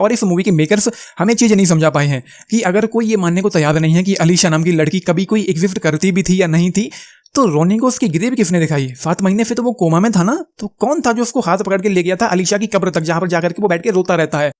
और इस मूवी के मेकर्स हमें चीज़ नहीं समझा पाए हैं कि अगर कोई ये मानने को तैयार नहीं है कि अलीशा नाम की लड़की कभी कोई एग्जिस्ट करती भी थी या नहीं थी, तो रोनी को उसकी ग्रेव किसने दिखाई? 7 महीने से तो वो कोमा में था ना, तो कौन था जो उसको हाथ पकड़ के ले गया था अलीशा की कब्र तक, जहां पर जाकर के वो बैठ के रोता रहता है।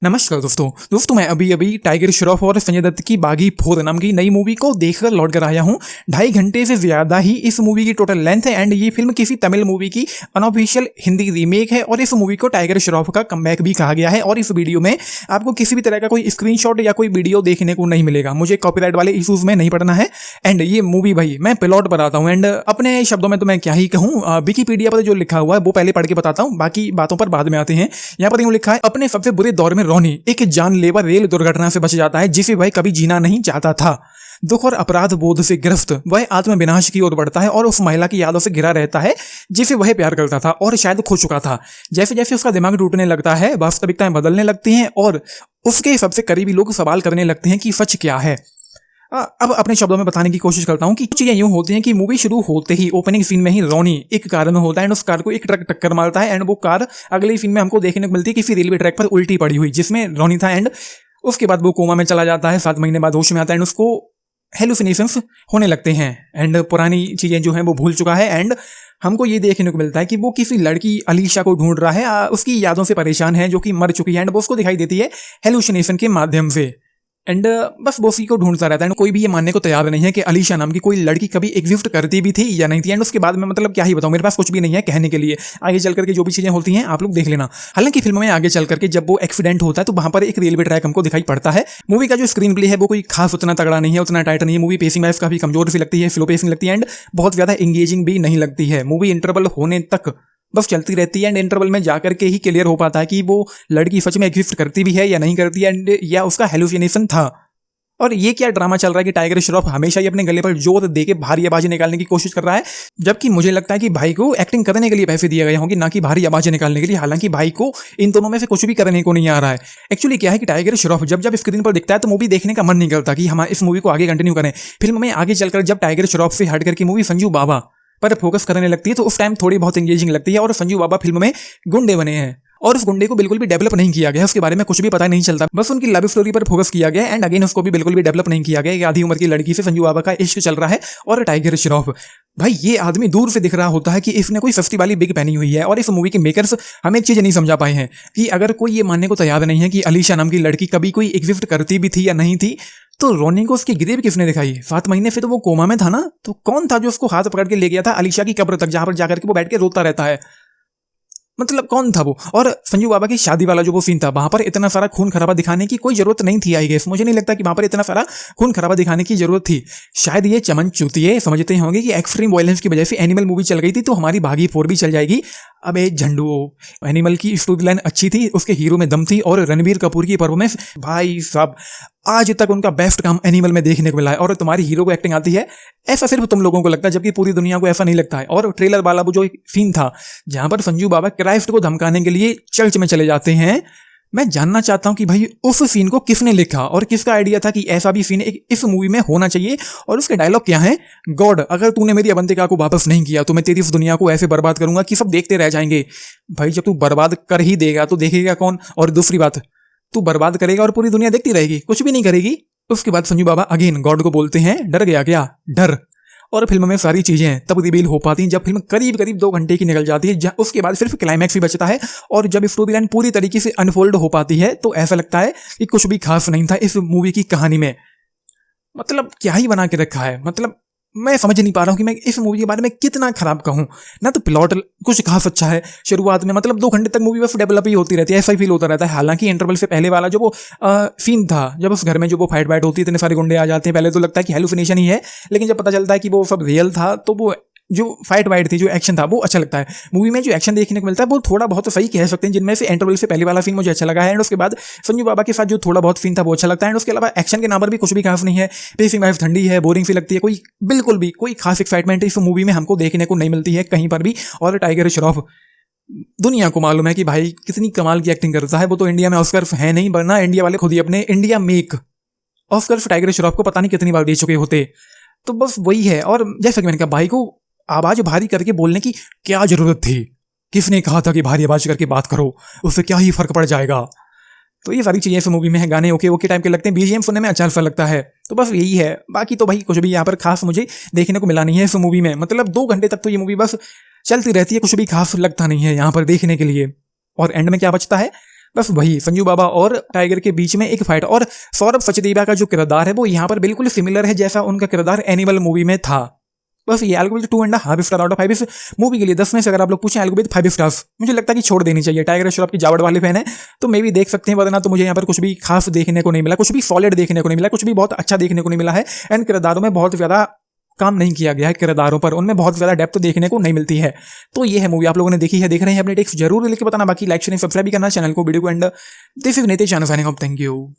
नमस्कार दोस्तों मैं अभी टाइगर श्रॉफ और संजय दत्त की बागी 4 नाम की नई मूवी को देखकर लौट कर आया हूं। 2.5 घंटे से ज्यादा ही इस मूवी की टोटल लेंथ है एंड ये फिल्म किसी तमिल मूवी की अनऑफिशियल हिंदी रीमेक है और इस मूवी को टाइगर श्रॉफ का कमबैक भी कहा गया है। और इस वीडियो में आपको किसी भी तरह का कोई स्क्रीनशॉट या कोई वीडियो देखने को नहीं मिलेगा, मुझे कॉपीराइट वाले इशूज में नहीं पड़ना है। एंड ये मूवी भाई मैं प्लॉट बताता हूँ एंड अपने शब्दों में तो मैं क्या ही कहूँ, विकिपीडिया पर जो लिखा हुआ है वो पहले पढ़ के बताता हूँ, बाकी बातों पर बाद में आते हैं। यहाँ पर यूँ लिखा है, अपने सबसे बुरे दौर में रोनी एक जानलेवा रेल दुर्घटना से बच जाता है जिसे वह कभी जीना नहीं चाहता था। दुख और अपराध बोध से ग्रस्त वह आत्मविनाश की ओर बढ़ता है और उस महिला की यादों से घिरा रहता है जिसे वह प्यार करता था और शायद खो चुका था। जैसे जैसे उसका दिमाग टूटने लगता है, वास्तविकताएं बदलने लगती हैं और उसके सबसे करीबी लोग सवाल करने लगते हैं कि सच क्या है। अब अपने शब्दों में बताने की कोशिश करता हूँ कि कुछ चीजें यूं होती हैं कि मूवी शुरू होते ही ओपनिंग सीन में ही रोनी एक कार में होता है एंड उस कार को एक ट्रक टक्कर मारता है एंड वो कार अगले सीन में हमको देखने को मिलती है किसी रेलवे ट्रैक पर उल्टी पड़ी हुई, जिसमें रोनी था। एंड उसके बाद वो कोमा में चला जाता है, 7 महीने बाद होश में आता है एंड उसको हेलुसिनेशंस होने लगते हैं एंड पुरानी चीजें जो हैं वो भूल चुका है। एंड हमको ये देखने को मिलता है कि वो किसी लड़की अलीशा को ढूंढ रहा है, उसकी यादों से परेशान है जो कि मर चुकी है एंड वो उसको दिखाई देती है हेलुसिनेशन के माध्यम से। एंड बस वो उसी को ढूंढता रहता है एंड कोई भी ये मानने को तैयार नहीं है कि अलीशा नाम की कोई लड़की कभी एग्जिस्ट करती भी थी या नहीं थी। एंड उसके बाद में मतलब क्या ही बताऊं, मेरे पास कुछ भी नहीं है कहने के लिए। आगे चल करके जो भी चीजें होती हैं आप लोग देख लेना। हालांकि फिल्म में आगे चल करके जब वो एक्सीडेंट होता है तो वहां पर एक रेलवे ट्रैक हमको दिखाई पड़ता है। मूवी का जो स्क्रीन प्ले है वो कोई खास उतना तगड़ा नहीं है, उतना टाइट नहीं है। मूवी पेसिंग वाइज काफी कमजोर सी लगती है, स्लो पेसिंग लगती है एंड बहुत ज्यादा एंगेजिंग भी नहीं लगती है। मूवी इंटरवल होने तक बस चलती रहती है एंड इंटरवल में जाकर के ही क्लियर हो पाता है कि वो लड़की सच में एग्जिस्ट करती भी है या नहीं करती है या उसका हेलुसिनेशन था। और ये क्या ड्रामा चल रहा है कि टाइगर श्रॉफ हमेशा ही अपने गले पर जोर दे के भारी आवाजें निकालने की कोशिश कर रहा है, जबकि मुझे लगता है कि भाई को एक्टिंग करने के लिए पैसे दिए गए होंगे, ना कि भारी आवाजें निकालने के लिए। हालांकि भाई को इन दोनों में से कुछ भी करने को नहीं आ रहा है। एक्चुअली क्या है कि टाइगर श्रॉफ जब जब स्क्रीन पर दिखता है तो मूवी देखने का मन नहीं करता कि हम इस मूवी को आगे कंटिन्यू करें। फिल्म में आगे चलकर जब टाइगर श्रॉफ से हट करके मूवी संजू बाबा पर फोकस करने लगती है तो उस टाइम थोड़ी बहुत एंगेजिंग लगती है। और संजू बाबा फिल्म में गुंडे बने हैं और उस गुंडे को बिल्कुल भी डेवलप नहीं किया गया, उसके बारे में कुछ भी पता नहीं चलता, बस उनकी लव स्टोरी पर फोकस किया गया एंड अगेन उसको भी बिल्कुल भी डेवलप नहीं किया गया। आधी उम्र की लड़की से संजू बाबा का इश्क चल रहा है और टाइगर श्रॉफ भाई ये आदमी दूर से दिख रहा होता है कि इसने कोई सस्ती वाली बिग पहनी हुई है। और इस मूवी के मेकर्स हमें एक चीज नहीं समझा पाए हैं कि अगर कोई ये मानने को तैयार नहीं है कि अलीशा नाम की लड़की कभी कोई एग्जिस्ट करती भी थी या नहीं थी, तो रोनी को उसकी ग्रेव किसने दिखाई? 7 महीने से तो वो कोमा में था ना, तो कौन था जो उसको हाथ पकड़ के ले गया था अलीशा की कब्र तक, जहां पर जाकर के वो बैठ के रोता रहता है? मतलब कौन था वो? और संजू बाबा की शादी वाला जो वो सीन था वहां पर इतना सारा खून खराबा दिखाने की कोई जरूरत नहीं थी। आई गेस मुझे नहीं लगता कि वहां पर इतना सारा खून खराबा दिखाने की जरूरत थी। शायद ये चमन चूतिए समझते होंगे कि एक्सट्रीम वायलेंस की वजह से एनिमल मूवी चल गई थी तो हमारी बागी 4 भी चल जाएगी। अबे झंडू, एनिमल की स्टोरी लाइन अच्छी थी, उसके हीरो में दम थी और रणबीर कपूर की परफॉर्मेंस भाई साहब आज तक उनका बेस्ट काम एनिमल में देखने को मिला है। और तुम्हारी हीरो को एक्टिंग आती है ऐसा सिर्फ तुम लोगों को लगता है, जबकि पूरी दुनिया को ऐसा नहीं लगता है। और ट्रेलर वाला वो जो सीन था जहां पर संजू बाबा क्राइस्ट को धमकाने के लिए चर्च में चले जाते हैं, मैं जानना चाहता हूं कि भाई उस सीन को किसने लिखा और किसका आइडिया था कि ऐसा भी सीन इस मूवी में होना चाहिए। और उसके डायलॉग क्या है? गॉड, अगर तूने मेरी अवंतिका को वापस नहीं किया तो मैं तेरी इस दुनिया को ऐसे बर्बाद करूंगा कि सब देखते रह जाएंगे। भाई जब तू बर्बाद कर ही देगा तो देखेगा कौन? और दूसरी बात, तू बर्बाद करेगा और पूरी दुनिया देखती रहेगी, कुछ भी नहीं करेगी। उसके बाद संजू बाबा अगेन गॉड को बोलते हैं, डर गया क्या? डर। और फिल्म में सारी चीजें तब रिवील हो पाती हैं जब फिल्म करीब करीब 2 घंटे की निकल जाती है। उसके बाद सिर्फ क्लाइमैक्स ही बचता है और जब स्टोरी लाइन पूरी तरीके से अनफोल्ड हो पाती है तो ऐसा लगता है कि कुछ भी खास नहीं था इस मूवी की कहानी में। मतलब क्या ही बना के रखा है, मतलब मैं समझ नहीं पा रहा हूँ कि मैं इस मूवी के बारे में कितना खराब कहूँ। ना तो प्लॉट कुछ खास अच्छा है शुरुआत में, मतलब 2 घंटे तक मूवी बस डेवलप ही होती रहती है, ऐसा ही फील होता रहता है। हालांकि इंटरवल से पहले वाला जो वो सीन था जब उस घर में जो वो फाइट वाइट होती है, इतने सारे गुंडे आ जाते हैं, पहले तो लगता है कि हेलुसिनेशन ही है, लेकिन जब पता चलता है कि वो सब रियल था तो वो जो फाइट वाइट थी, जो एक्शन था वो अच्छा लगता है। मूवी में जो एक्शन देखने को मिलता है वो थोड़ा बहुत सही कह सकते हैं, जिनमें से इंटरवल से पहले वाला सीन मुझे अच्छा लगा है एंड उसके बाद संजू बाबा के साथ जो थोड़ा बहुत सीन था वो अच्छा लगता है। एंड उसके अलावा एक्शन के नाम पर भी कुछ भी खास नहीं है, पेसिंग वाइज ठंडी है, बोरिंग सी लगती है, कोई बिल्कुल भी कोई खास एक्साइटमेंट इस मूवी में हमको देखने को नहीं मिलती है कहीं पर भी। और टाइगर श्रॉफ दुनिया को मालूम है कि भाई कितनी कमाल की एक्टिंग करता है, वो तो इंडिया में ऑस्कर है नहीं, वरना इंडिया वाले खुद ही अपने India make Oscar tiger Shroff को पता नहीं कितनी बार दे चुके होते। तो बस वही है। और जैसा कि मैंने कहा, भाई को आवाज भारी करके बोलने की क्या जरूरत थी? किसने कहा था कि भारी आवाज करके बात करो, उससे क्या ही फर्क पड़ जाएगा। तो ये सारी चीजें इस मूवी में है। गाने ओके ओके टाइप के लगते हैं, बीजीएम सुनने में अच्छा सा लगता है। तो बस यही है, बाकी तो भाई कुछ भी यहाँ पर खास मुझे देखने को मिला नहीं है इस मूवी में। मतलब 2 घंटे तक तो ये मूवी बस चलती रहती है, कुछ भी खास लगता नहीं है यहाँ पर देखने के लिए। और एंड में क्या बचता है, बस वही संजू बाबा और टाइगर के बीच में एक फाइट। और सौरभ सचदेवा का जो किरदार है वो यहाँ पर बिल्कुल सिमिलर है जैसा उनका किरदार एनिमल मूवी में था। बस ये एल्गोरिथम 2.5 स्टार आउट ऑफ 5 इस मूवी के लिए। 10 में से अगर आप लोग पूछें एल्गोरिथम 5 स्टार्स मुझे लगता है कि छोड़ देनी चाहिए। टाइगर श्रॉफ की जावड़ वाले फैन है तो मे भी देख सकते हैं, वरना तो मुझे यहाँ पर कुछ भी खास देखने को नहीं मिला, कुछ भी सॉलिड देखने को नहीं मिला, कुछ भी बहुत अच्छा देखने को नहीं मिला है। एंड किरदारों में बहुत ज्यादा काम नहीं किया गया है, किरदारों पर उनमें बहुत ज्यादा डेप्थ देखने को नहीं मिलती है। तो ये है मूवी, आप लोगों ने देखी है, देख रहे हैं, अपने टेक्स्ट जरूर लिख के बताना। बाकी लाइक शेयर सब्सक्राइब भी करना चैनल को, वीडियो को। And this is Nitesh, thank you.